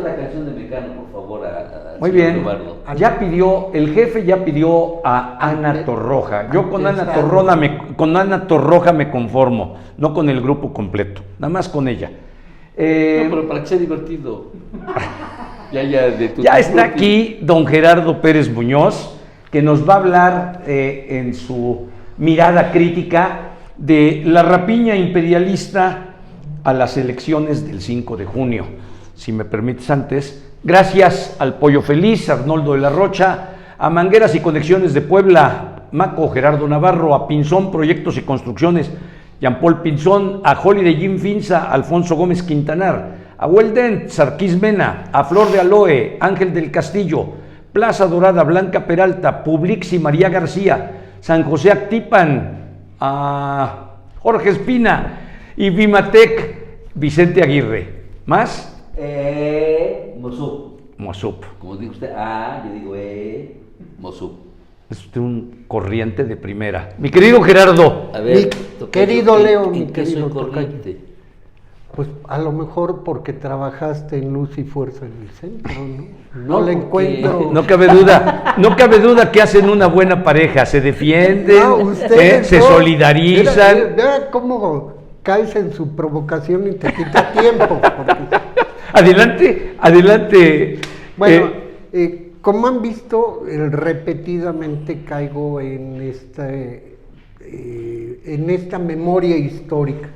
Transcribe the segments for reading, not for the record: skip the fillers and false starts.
la canción de Mecano, por favor, Muy bien. Eduardo. El jefe ya pidió a Ana Torroja. Yo con Ana Torroja me conformo, no con el grupo completo, nada más con ella. No, pero para que sea divertido. Ya está aquí don Gerardo Pérez Muñoz, que nos va a hablar en su mirada crítica de la rapiña imperialista a las elecciones del 5 de junio. Si me permites antes, gracias al Pollo Feliz, Arnoldo de la Rocha, a Mangueras y Conexiones de Puebla, Maco Gerardo Navarro, a Pinzón Proyectos y Construcciones, Jean Paul Pinzón, a Holiday Jim Finza, Alfonso Gómez Quintanar, a Weldent, Sarkis Mena, a Flor de Aloe, Ángel del Castillo, Plaza Dorada, Blanca Peralta, Publix y María García, San José Actipan, a Jorge Espina y Vimatec, Vicente Aguirre. ¿Más? Mosup. Como dijo usted, yo digo, Mosup. Es un corriente de primera. Mi querido Gerardo. A ver, querido Leo, mi querido corriente. Pues a lo mejor porque trabajaste en Luz y Fuerza en el centro, ¿no? No le encuentro. No cabe duda que hacen una buena pareja, se defienden, se solidarizan. Vea cómo caes en su provocación y te quita tiempo. Adelante. Bueno, como han visto, repetidamente caigo en esta memoria histórica.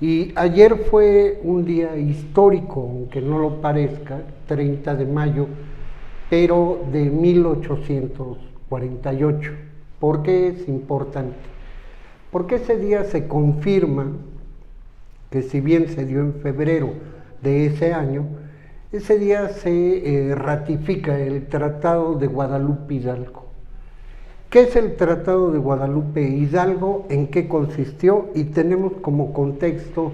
Y ayer fue un día histórico, aunque no lo parezca, 30 de mayo, pero de 1848. ¿Por qué es importante? Porque ese día se confirma que, si bien se dio en febrero de ese año, ese día se ratifica el Tratado de Guadalupe Hidalgo. ¿Qué es el Tratado de Guadalupe Hidalgo? ¿En qué consistió? Y tenemos como contexto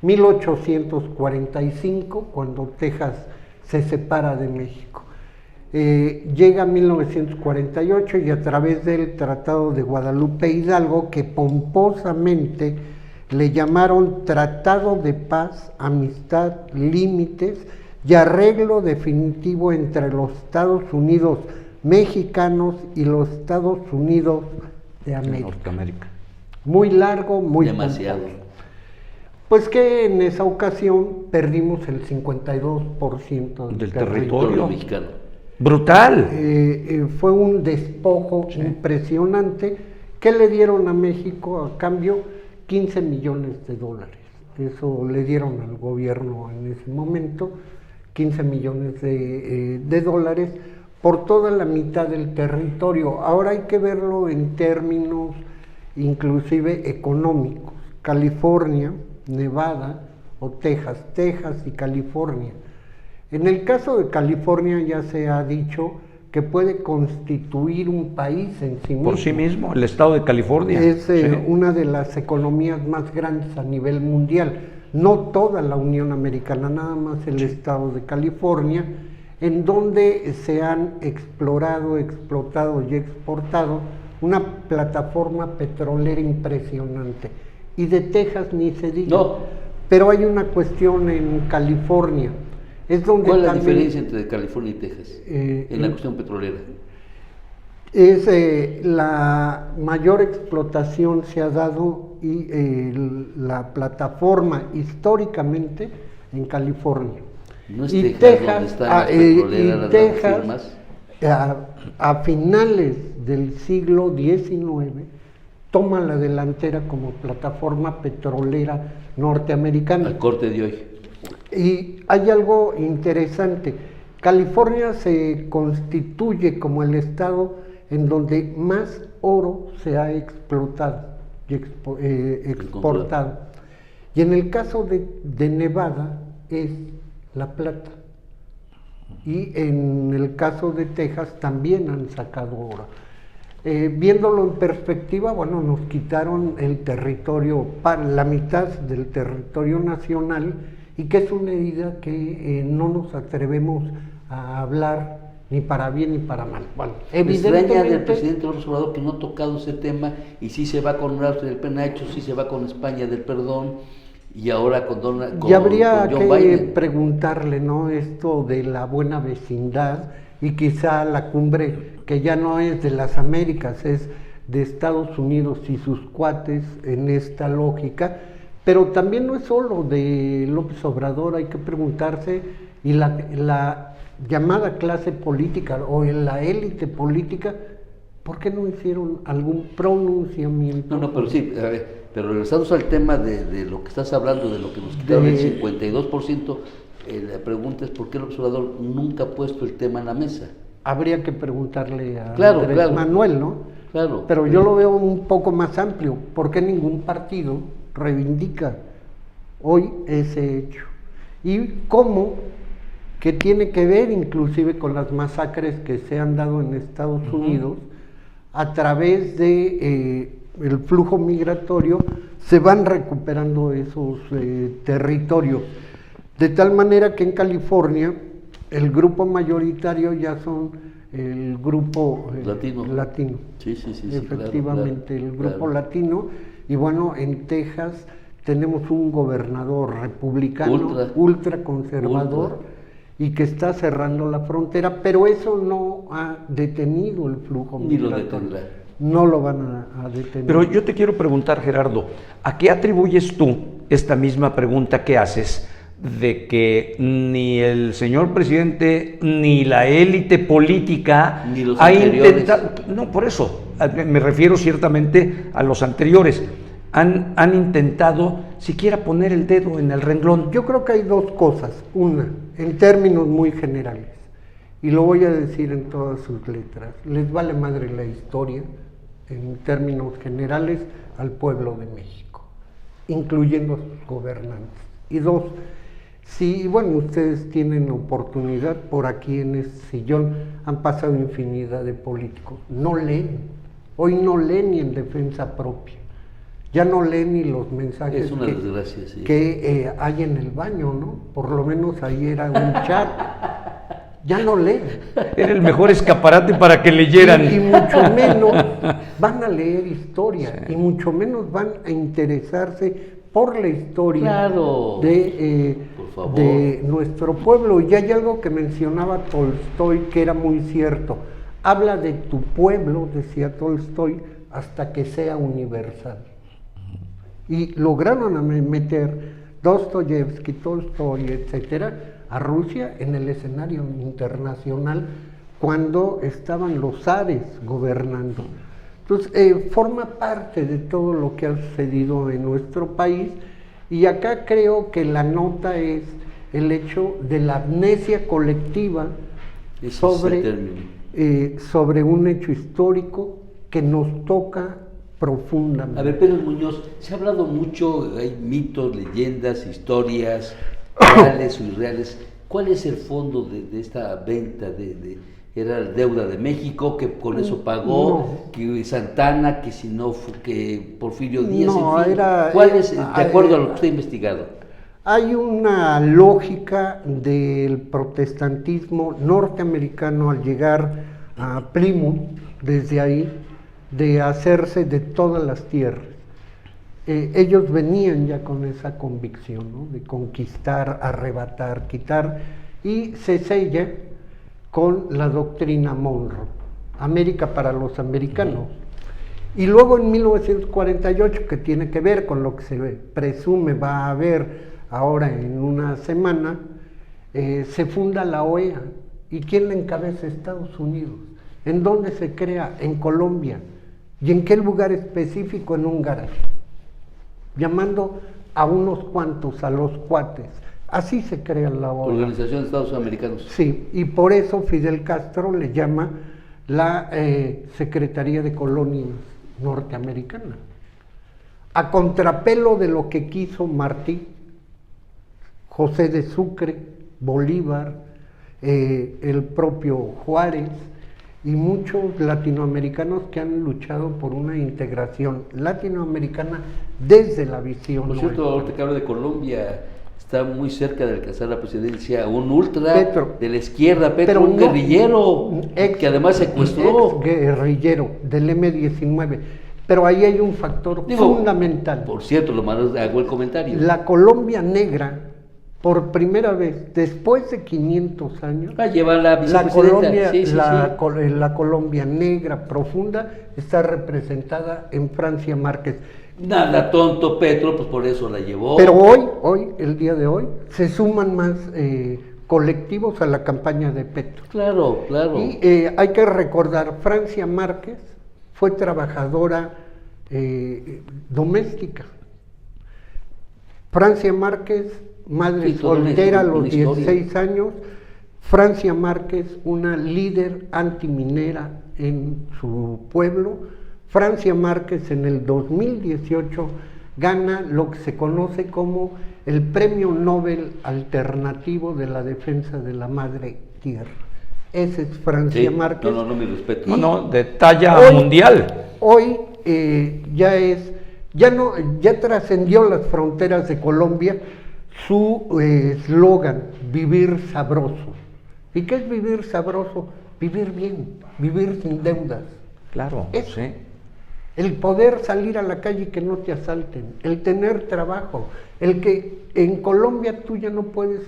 1845, cuando Texas se separa de México. Llega 1948 y a través del Tratado de Guadalupe Hidalgo, que pomposamente le llamaron Tratado de Paz, Amistad, Límites y Arreglo Definitivo entre los Estados Unidos mexicanos y los Estados Unidos de América. Norteamérica. Muy largo, muy demasiado. pomposo. Pues que en esa ocasión perdimos el 52% del territorio mexicano. Brutal. Fue un despojo impresionante. ¿Qué le dieron a México a cambio? 15 millones de dólares. Eso le dieron al gobierno en ese momento, 15 millones de dólares por toda la mitad del territorio. Ahora hay que verlo en términos inclusive económicos. California, Nevada o Texas y California. En el caso de California ya se ha dicho que puede constituir un país en sí mismo. Por sí mismo, el estado de California. Es una de las economías más grandes a nivel mundial. No toda la Unión Americana, nada más el estado de California, en donde se han explotado y exportado una plataforma petrolera impresionante. Y de Texas ni se diga. No. Pero hay una cuestión en California. Es donde ¿Cuál es la diferencia entre California y Texas en la cuestión petrolera? Es la mayor explotación se ha dado y la plataforma históricamente en California. ¿No es Texas donde están las petroleras, las Texas, firmas? A finales del siglo XIX toma la delantera como plataforma petrolera norteamericana. Al corte de hoy. Y hay algo interesante. California se constituye como el estado en donde más oro se ha explotado y exportado. Y en el caso de Nevada es la plata. Y en el caso de Texas también han sacado oro. Viéndolo en perspectiva, bueno, nos quitaron el territorio, la mitad del territorio nacional, y que es una herida que no nos atrevemos a hablar ni para bien ni para mal. Bueno, evidentemente, me extraña del presidente López Obrador que no ha tocado ese tema, y sí se va con Austria del penacho, sí se va con España del perdón, y ahora con y habría con John que Biden. preguntarle, ¿no? Esto de la buena vecindad y quizá la cumbre que ya no es de las Américas, es de Estados Unidos y sus cuates en esta lógica, pero también no es solo de López Obrador, hay que preguntarse, y la llamada clase política o en la élite política, ¿por qué no hicieron algún pronunciamiento? No, pero sí, a ver, pero regresando al tema de lo que estás hablando, de lo que nos quitaron el 52%, la pregunta es ¿por qué López Obrador nunca ha puesto el tema en la mesa? Habría que preguntarle a Claro. Manuel, ¿no? Claro. Pero yo lo veo un poco más amplio. ¿Por qué ningún partido reivindica hoy ese hecho? Y cómo que tiene que ver inclusive con las masacres que se han dado en Estados Unidos, a través de el flujo migratorio se van recuperando esos territorios. De tal manera que en California el grupo mayoritario ya son el grupo latino. Sí, Efectivamente, claro, el grupo latino. Y bueno, en Texas tenemos un gobernador republicano ultra conservador y que está cerrando la frontera, pero eso no ha detenido el flujo migratorio. Ni lo detendrá. No lo van a detener. Pero yo te quiero preguntar, Gerardo, ¿a qué atribuyes tú esta misma pregunta que haces de que ni el señor presidente ni la élite política ni los ha anteriores intentado, no, por eso, me refiero ciertamente a los anteriores, han intentado siquiera poner el dedo en el renglón? Yo creo que hay dos cosas. Una, en términos muy generales, y lo voy a decir en todas sus letras, les vale madre la historia, en términos generales, al pueblo de México, incluyendo a sus gobernantes. Y dos, si, bueno, ustedes tienen oportunidad, por aquí en este sillón han pasado infinidad de políticos, no leen, hoy no leen ni en defensa propia. Ya no leen ni los mensajes que hay en el baño, ¿no? Por lo menos ahí era un chat. Ya no leen. Era el mejor escaparate para que leyeran. Y mucho menos van a leer historia, y mucho menos van a interesarse por la historia de nuestro pueblo. Y hay algo que mencionaba Tolstoy que era muy cierto. Habla de tu pueblo, decía Tolstoy, hasta que sea universal. Y lograron meter Dostoyevsky, Tolstoy, etcétera, a Rusia en el escenario internacional cuando estaban los zares gobernando. Entonces, forma parte de todo lo que ha sucedido en nuestro país, y acá creo que la nota es el hecho de la amnesia colectiva sobre un hecho histórico que nos toca profundamente. A ver, Pérez Muñoz, se ha hablado mucho, hay mitos, leyendas, historias, reales o irreales. ¿Cuál es el fondo de esta venta? ¿Era la deuda de México, que con eso pagó, que Santana, que si no, que Porfirio Díaz? No, en fin, ¿cuál es, de acuerdo a lo que usted ha investigado? Hay una lógica del protestantismo norteamericano al llegar a Plymouth, desde ahí, de hacerse de todas las tierras. Ellos venían ya con esa convicción, ¿no? De conquistar, arrebatar, quitar, y se sella con la doctrina Monroe, América para los americanos. Y luego en 1948, que tiene que ver con lo que se presume va a haber ahora en una semana, se funda la OEA. ¿Y quién la encabeza? Estados Unidos. ¿En dónde se crea? En Colombia. ¿Y en qué lugar específico? En un garaje, llamando a unos cuantos, a los cuates. Así se crea la OEA. Organización de Estados Americanos. Sí, y por eso Fidel Castro le llama la Secretaría de Colonias Norteamericana. A contrapelo de lo que quiso Martí, José de Sucre, Bolívar, el propio Juárez, y muchos latinoamericanos que han luchado por una integración latinoamericana desde la visión. Por cierto, ahorita que hablo de Colombia, está muy cerca de alcanzar la presidencia un ultra de la izquierda, Petro, un guerrillero que además secuestró. Ex guerrillero del M-19, Pero ahí hay un factor fundamental. Por cierto, lo malo, hago el comentario. La Colombia negra, por primera vez, después de 500 años, lleva la vicepresidenta. La Colombia negra profunda está representada en Francia Márquez. Nada tonto Petro, pues por eso la llevó. Pero hoy, el día de hoy, se suman más colectivos a la campaña de Petro. Claro. Y hay que recordar, Francia Márquez fue trabajadora doméstica. Francia Márquez, madre soltera a los 16 años. Francia Márquez, una líder antiminera en su pueblo. Francia Márquez en el 2018 gana lo que se conoce como el Premio Nobel Alternativo de la Defensa de la Madre Tierra. Ese es Francia Márquez. No, mi respeto. De talla mundial. Hoy ya trascendió las fronteras de Colombia su eslogan, vivir sabroso. ¿Y qué es vivir sabroso? Vivir bien, vivir sin deudas. Claro, Eso. sí. El poder salir a la calle y que no te asalten, el tener trabajo, el que en Colombia tú ya no puedes,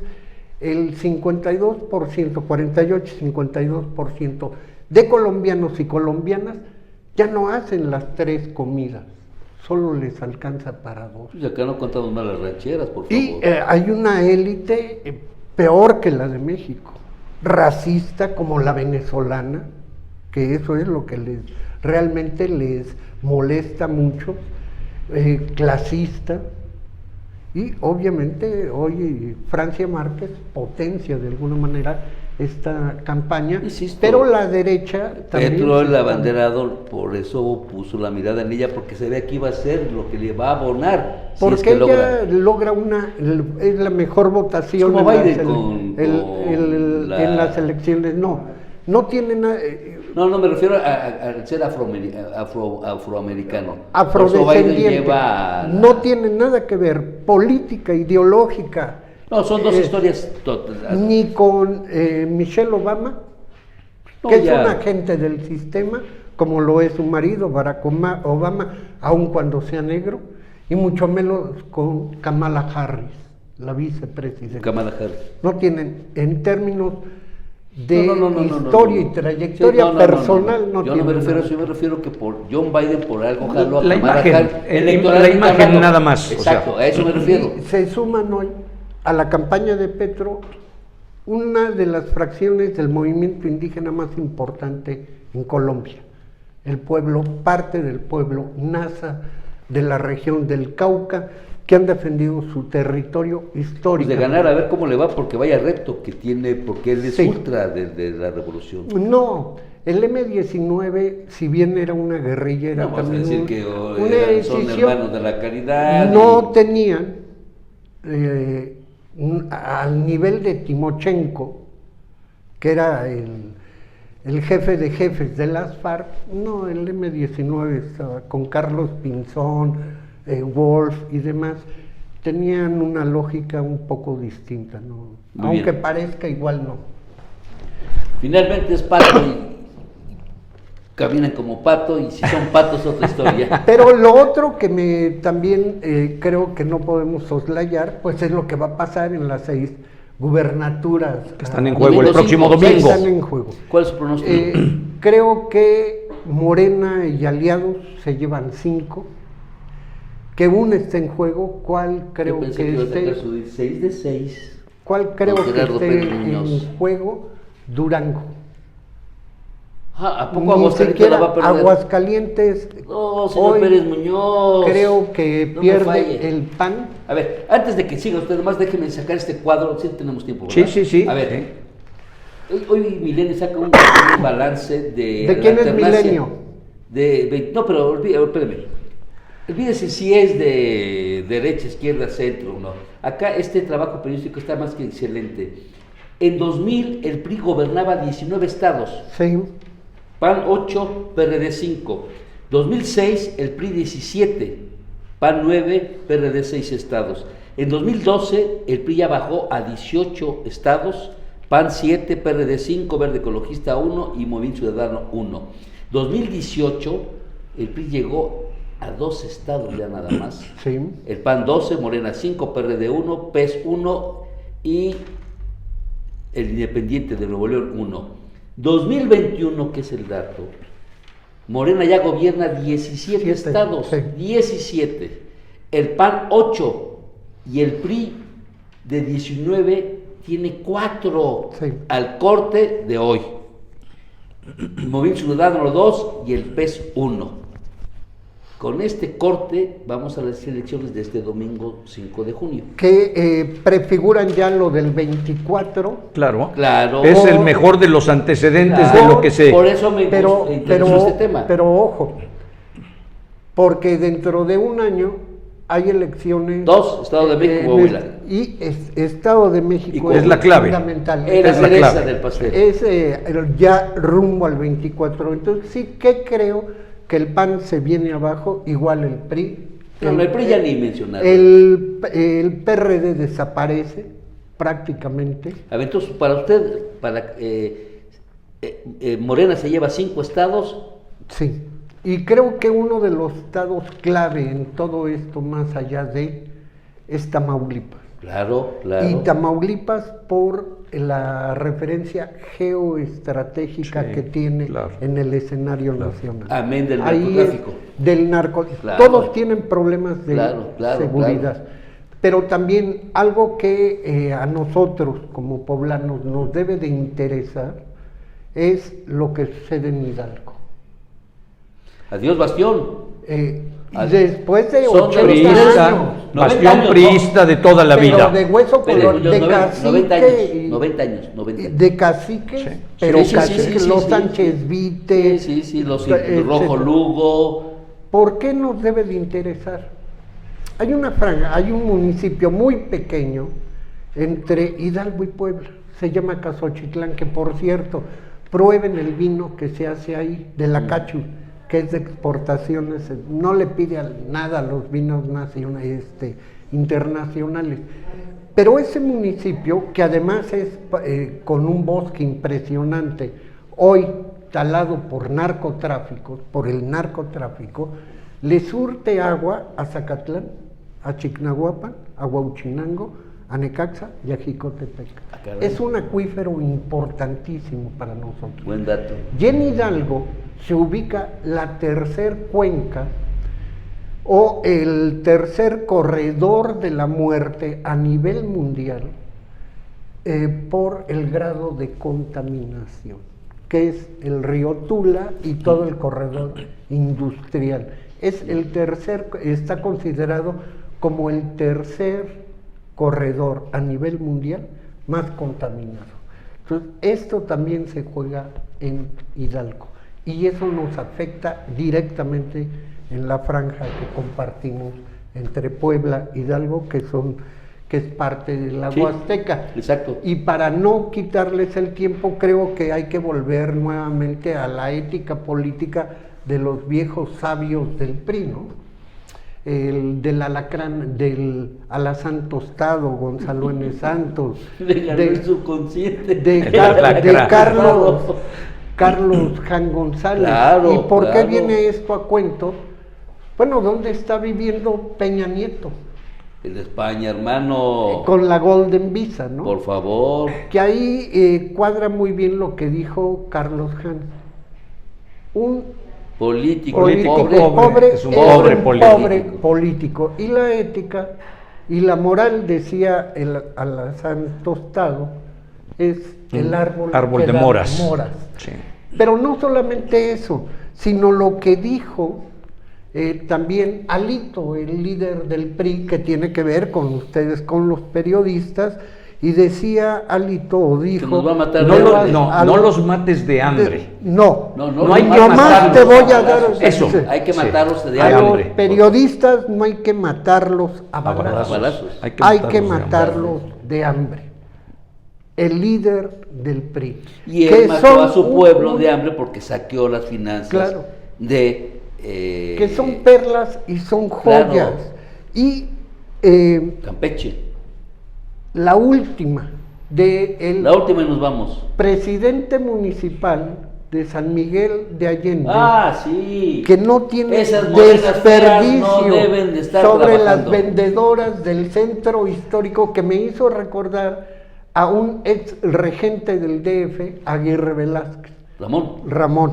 el 52%, 48-52% de colombianos y colombianas ya no hacen las 3 comidas, solo les alcanza para 2. Pues acá no contamos más las rancheras, por favor. Y hay una élite peor que la de México, racista como la venezolana, que eso es lo que realmente les molesta mucho, clasista, y obviamente hoy Francia Márquez potencia de alguna manera esta campaña. Insisto, pero la derecha también. Petro, el abanderado, por eso puso la mirada en ella, porque se ve que iba a ser lo que le va a abonar. Porque si es que ella logra es la mejor votación como en las elecciones. No tiene nada. No, me refiero a ser afroamericano. Afrodescendiente. No tiene nada que ver política, ideológica. No, son dos historias ni con Michelle Obama, que es un agente del sistema, como lo es su marido, Barack Obama, aun cuando sea negro, y mucho menos con Kamala Harris, la vicepresidenta. Kamala Harris. No tienen, en términos de historia y trayectoria personal, no yo tienen. No me refiero a eso, yo me refiero que por John Biden, por algo jaló a la Kamala imagen, Harris. la imagen nada más. Exacto, a eso me refiero. Y se suman hoy a la campaña de Petro una de las fracciones del movimiento indígena más importante en Colombia. Parte del pueblo Nasa de la región del Cauca, que han defendido su territorio histórico. Pues de ganar, a ver cómo le va, porque vaya reto que tiene, porque él es ultra de la revolución. No, el M-19, si bien era una guerrilla, era también decir que son hermanos de la caridad. No tenían al nivel de Timochenko, que era el jefe de jefes de las FARC. No, el M-19 estaba con Carlos Pinzón, Wolf y demás, tenían una lógica un poco distinta, ¿no? Aunque parezca igual, no. Finalmente es pato y caminan como pato, y si son patos otra historia. Pero lo otro que también creo que no podemos soslayar, pues es lo que va a pasar en las 6 gubernaturas que están en juego el próximo domingo. Están en juego. ¿Cuál es su pronóstico? Creo que Morena y aliados se llevan 5. Que uno esté en juego. ¿Cuál creo que esté? 6 de 6. ¿Cuál creo que esté en juego? Durango. ¿A poco Aguascalientes la va a perder? Aguascalientes. No, señor Pérez Muñoz. Creo que pierde el PAN. A ver, antes de que siga usted, nomás déjeme sacar este cuadro. Sí tenemos tiempo, ¿verdad? Sí. A ver, hoy Milenio saca un balance de... ¿De quién es Milenio? No, pero espérame. Olvídese si es de derecha, izquierda, centro o no. Acá este trabajo periodístico está más que excelente. En 2000 el PRI gobernaba 19 estados. Sí. PAN 8, PRD 5. 2006 el PRI 17, PAN 9, PRD 6 estados. En 2012 el PRI ya bajó a 18 estados, PAN 7, PRD 5, Verde Ecologista 1 y Movimiento Ciudadano 1. 2018 el PRI llegó a 2 estados ya nada más. Sí. El PAN 12, Morena 5, PRD 1, PES 1 y el Independiente de Nuevo León 1. 2021, que es el dato, Morena ya gobierna 17 estados, sí. 17. El PAN 8 y el PRI de 19 tiene 4 Sí. al corte de hoy. Movimiento Ciudadano 2 y el PES 1. Con este corte vamos a las elecciones de este domingo 5 de junio. Que prefiguran ya lo del 24. Claro. Claro. Es el mejor de los antecedentes Claro, de lo que se... Por eso me interesó este tema. Pero ojo, porque dentro de un año hay elecciones. 2, Estado de México, Coahuila. Y Estado de México Es la clave. fundamental. Es la Es la cereza clave. del pastel. Es ya rumbo al 24. Entonces sí que creo que el PAN se viene abajo, igual el PRI. No, el PRI ya ni mencionar. El PRD desaparece prácticamente. A ver, entonces, para usted, Morena se lleva 5 estados. Sí. Y creo que uno de los estados clave en todo esto, más allá de, es Tamaulipas. Claro, claro. Y Tamaulipas por la referencia geoestratégica Sí, que tiene claro. en el escenario nacional. Amén del Ahí narcotráfico. Del narcotráfico. Claro. Todos tienen problemas de Claro, seguridad. claro. Pero también algo que a nosotros como poblanos nos debe de interesar es lo que sucede en Hidalgo. Adiós, Bastión. Y después de Son 80 Priista, años, 90 bastión años, priista de toda la pero vida. de hueso Pero colorado, yo, de 90 cacique, años, y- 90 años, 90 años. de cacique, Sí. pero Sí, sí, cacique, sí, los sí, Sánchez Vite. Sí, los etcétera. Rojo Lugo. ¿Por qué nos debe de interesar? Hay una franja, hay un municipio muy pequeño entre Hidalgo y Puebla, se llama Cazochitlán, que por cierto, prueben el vino que se hace ahí, de la Cachu, que es de exportaciones, no le pide nada a los vinos internacionales. Pero ese municipio, que además es con un bosque impresionante, hoy talado por el narcotráfico, le surte agua a Zacatlán, a Chignahuapan, a Huauchinango, a Necaxa y a Jicotepec. Ah, caray. Es un acuífero importantísimo para nosotros. Buen dato. Y en Hidalgo se ubica la tercer cuenca o el tercer corredor de la muerte a nivel mundial por el grado de contaminación, que es el río Tula y todo el corredor industrial. Está considerado como el tercer corredor a nivel mundial más contaminado. Entonces, esto también se juega en Hidalgo y eso nos afecta directamente en la franja que compartimos entre Puebla e Hidalgo, que es parte de la Sí, Huasteca. exacto. Y para no quitarles el tiempo, creo que hay que volver nuevamente a la ética política de los viejos sabios del PRI, ¿no? Del alacrán, del alazán tostado, Gonzalo N. Santos, El subconsciente. de Carlos Jan González. Claro, ¿Y por qué claro. viene esto a cuento? Bueno, ¿dónde está viviendo Peña Nieto? En España, hermano. Con la Golden Visa, ¿no? Por favor. Que ahí cuadra muy bien lo que dijo Carlos Han. Un Político, político pobre. pobre es un es pobre un político. pobre político. Y la ética y la moral, decía el alazán tostado, es el árbol Árbol que de da moras. Sí. Pero no solamente eso, sino lo que dijo también Alito, el líder del PRI, que tiene que ver con ustedes, con los periodistas, y decía Alito, o dijo... nos va a matar No, de lo- hambre. no los mates de hambre. No, No hay que nomás matarlos te voy a a dar... balazos. Eso. dice, Hay que Sí. matarlos de a hambre. los periodistas no hay que matarlos a balazos. balazos. Hay que de hambre. matarlos de hambre. El líder del PRI. Y que él mató son a su un- pueblo de hambre porque saqueó las finanzas Claro. de... que son perlas y son Claro. joyas. Y Campeche. la última de el La última y nos vamos. presidente municipal de San Miguel de Allende, Ah, sí. que no tiene Esas monedas feas desperdicio no deben de estar sobre trabajando. las vendedoras del centro histórico, que me hizo recordar a un ex regente del DF, Aguirre Velázquez, Ramón,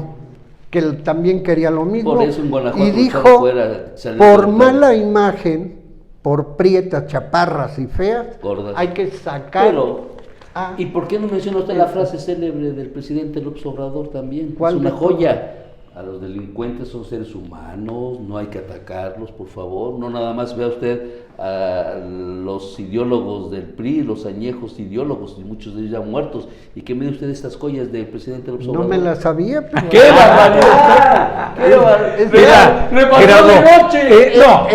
que él también quería lo mismo, Por eso en Guanajuato y echado dijo, fuera, salió por del mala imagen, por prietas, chaparras y feas, Gordas. hay que sacar Pero, a... ¿y por qué no menciona usted la frase célebre del presidente López Obrador también? ¿Cuál Es una de joya. A los delincuentes son seres humanos, no hay que atacarlos, por favor. No nada más vea usted a los ideólogos del PRI, los añejos ideólogos, y muchos de ellos ya muertos. ¿Y qué me dio usted estas joyas del presidente López No Obrador? me la sabía, pero... ¡Qué barbaridad! ¡Qué barbaridad! Mira, ¡Me pasó Gerardo, de noche!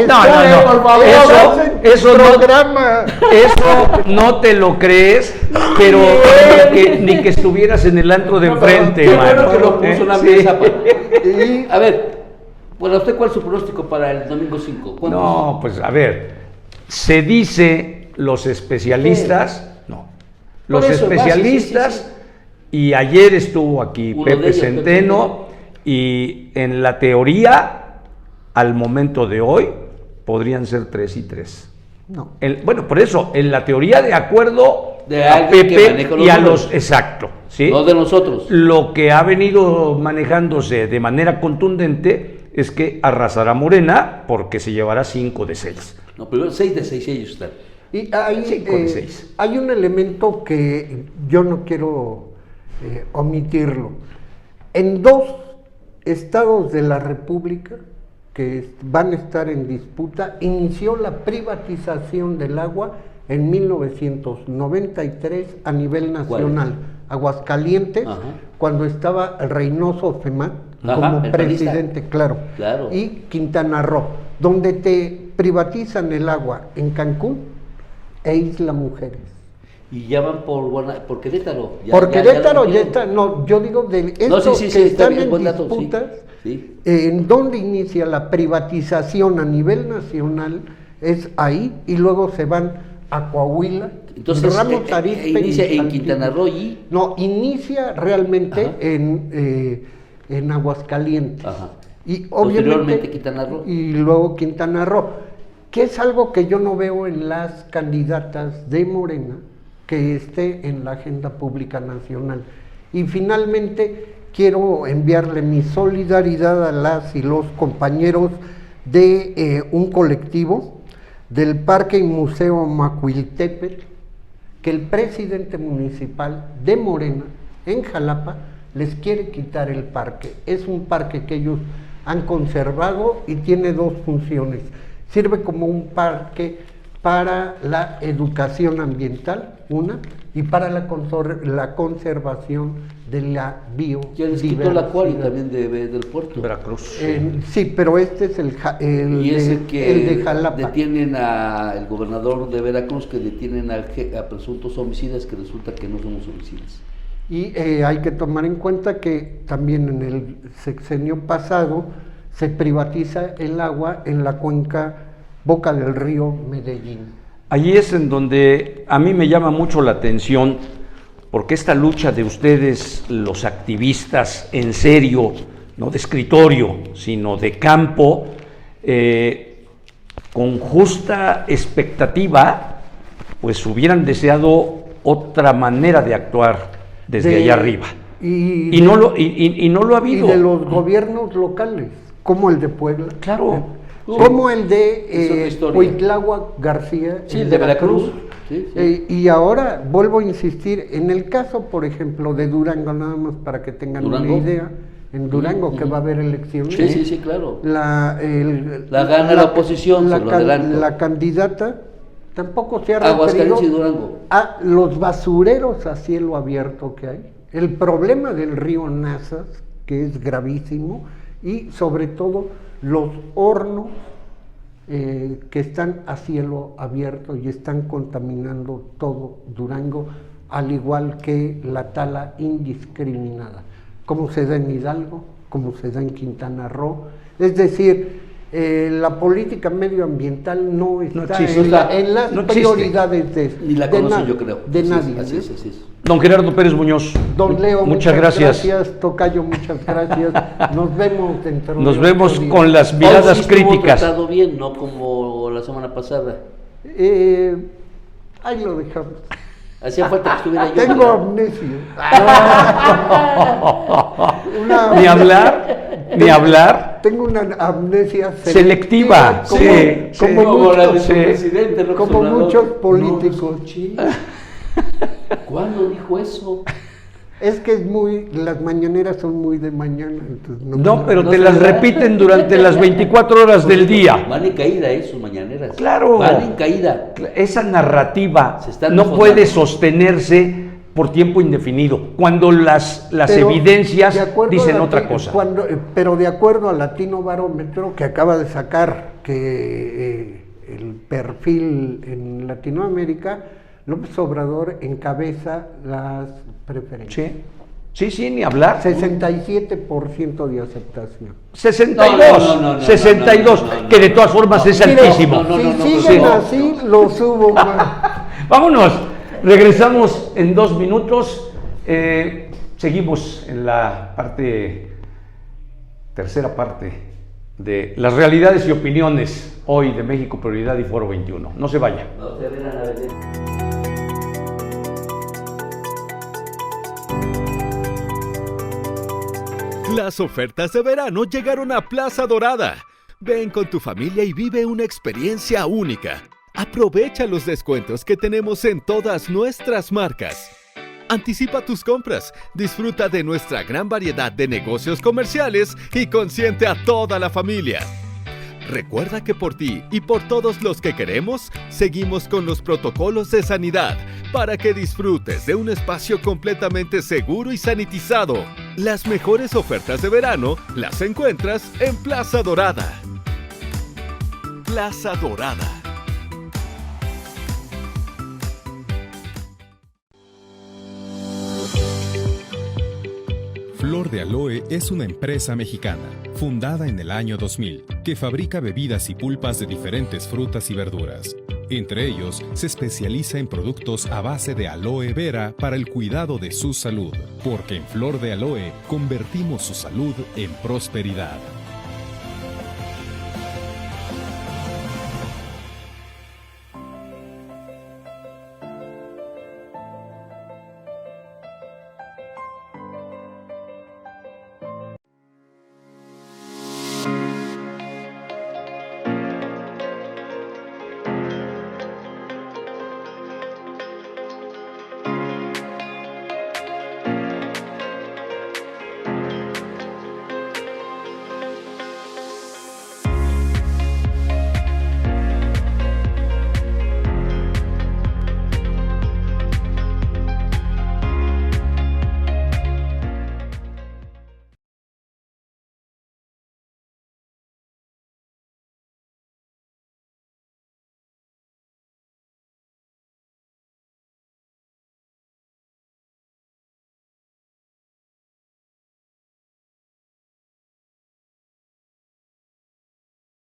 no, por favor, eso no, programa. eso no te lo crees, pero ni que estuvieras en el antro de enfrente, Qué mano. bueno que lo puso en la Sí. mesa. Y A ver, bueno, ¿usted cuál es su pronóstico para el domingo 5? No, pues a ver, se dice los especialistas, no, los Por eso, especialistas, sí. y ayer estuvo aquí Uno de Pepe ellos, Centeno, y en la teoría, al momento de hoy, podrían ser 3 y 3. no. Bueno, por eso, en la teoría, de acuerdo De a alguien que Pepe maneja los y a números. los, exacto, ¿sí? No de nosotros. Lo que ha venido manejándose de manera contundente es que arrasará Morena porque se llevará 5 de 6. No, primero 6 de 6 ellos están. Y hay, 5 de 6. hay un elemento que yo no quiero omitirlo. En 2 estados de la República que van a estar en disputa, inició la privatización del agua en 1993 a nivel nacional. Aguascalientes, Ajá. cuando estaba Reynoso Femat Ajá, como el presidente, claro. Y Quintana Roo, donde te privatizan el agua en Cancún e Isla Mujeres. Y ya van por Querétaro. Por Querétaro lo ya metieron. está, no, yo digo de estos No, sí, que está están bien, en buen dato, sí, disputas, sí. en donde inicia la privatización a nivel nacional, es ahí, y luego se van a Coahuila, Entonces, Ramos Arizpe inicia y en Saltillo. Quintana Roo y... No, inicia realmente Ajá. en Aguascalientes. Ajá. Y Posteriormente obviamente Quintana Roo. y luego Quintana Roo, que es algo que yo no veo en las candidatas de Morena que esté en la agenda pública nacional. Y finalmente quiero enviarle mi solidaridad a las y los compañeros de un colectivo del Parque y Museo Macuiltepetl, que el presidente municipal de Morena en Jalapa les quiere quitar el parque. Es un parque que ellos han conservado y tiene 2 funciones. Sirve como un parque para la educación ambiental, una, y para la conservación de la biodiversidad. Ya les quitó el acuario también del puerto. Veracruz. Sí, pero este es el Y es el que de Jalapa. detienen al gobernador de Veracruz, que detienen a presuntos homicidas, que resulta que no somos homicidas. Y hay que tomar en cuenta que también en el sexenio pasado se privatiza el agua en la cuenca Boca del Río Medellín. Allí es en donde a mí me llama mucho la atención, porque esta lucha de ustedes, los activistas en serio, no de escritorio, sino de campo, con justa expectativa, pues hubieran deseado otra manera de actuar desde allá arriba. Y no lo ha habido. Y de los gobiernos locales, como el de Puebla. Claro. Como el Es de otra historia. Huitláhuac García, Sí, en el de Veracruz. Sí. Y ahora vuelvo a insistir, en el caso, por ejemplo, de Durango, nada más para que tengan ¿Durango? una idea, en Durango que va a haber elecciones. Sí, claro. La gana la oposición, se lo adelanto. La candidata tampoco se ha Aguascalientes referido y Durango. a los basureros a cielo abierto que hay, el problema del río Nazas, que es gravísimo, y sobre todo los hornos que están a cielo abierto y están contaminando todo Durango, al igual que la tala indiscriminada, como se da en Hidalgo, como se da en Quintana Roo. Es decir, la política medioambiental no está existe, en las no existe. prioridades Ni la conocen, yo creo. de Así es, nadie. así ¿no? es, así es. Don Gerardo Pérez Muñoz. Don Leo, muchas gracias. Tocayo, muchas gracias. Nos vemos dentro de Nos 8 vemos días. con las Hoy miradas sí estuvo críticas. tratado bien, no como la semana pasada. Ahí lo dejamos. Hacía falta que estuviera yo. Tengo ¿verdad? amnesia. Ni hablar, ni hablar. Tengo una amnesia Selectiva, como, sí, como sí. Como la de muchos, su sí. presidente, López como Obrador. muchos No, políticos. escuché. ¿Cuándo dijo eso? Es que las mañaneras son muy de mañana. Entonces No, pero no te se las da. repiten durante las 24 horas del día. Van en caída, sus mañaneras. Claro. Van en caída. Esa narrativa Se están no desfondando. puede sostenerse por tiempo indefinido, cuando las Pero, evidencias de acuerdo dicen a otra cosa. Pero de acuerdo al Latino Barómetro que acaba de sacar que el perfil en Latinoamérica, López Obrador encabeza las preferencias. Sí, ni hablar. 67% de aceptación. 62, No, 62, no, que de todas formas es Mire, altísimo. si siguen así, lo subo más. Vámonos, regresamos en 2 minutos. Seguimos en la tercera parte de las realidades y opiniones hoy de México Prioridad y Foro 21. No se vaya. No te verán a ver. Las ofertas de verano llegaron a Plaza Dorada. Ven con tu familia y vive una experiencia única. Aprovecha los descuentos que tenemos en todas nuestras marcas. Anticipa tus compras, disfruta de nuestra gran variedad de negocios comerciales y consiente a toda la familia. Recuerda que por ti y por todos los que queremos, seguimos con los protocolos de sanidad para que disfrutes de un espacio completamente seguro y sanitizado. Las mejores ofertas de verano las encuentras en Plaza Dorada. Plaza Dorada. Flor de Aloe es una empresa mexicana, fundada en el año 2000, que fabrica bebidas y pulpas de diferentes frutas y verduras. Entre ellos, se especializa en productos a base de aloe vera para el cuidado de su salud, porque en Flor de Aloe convertimos su salud en prosperidad.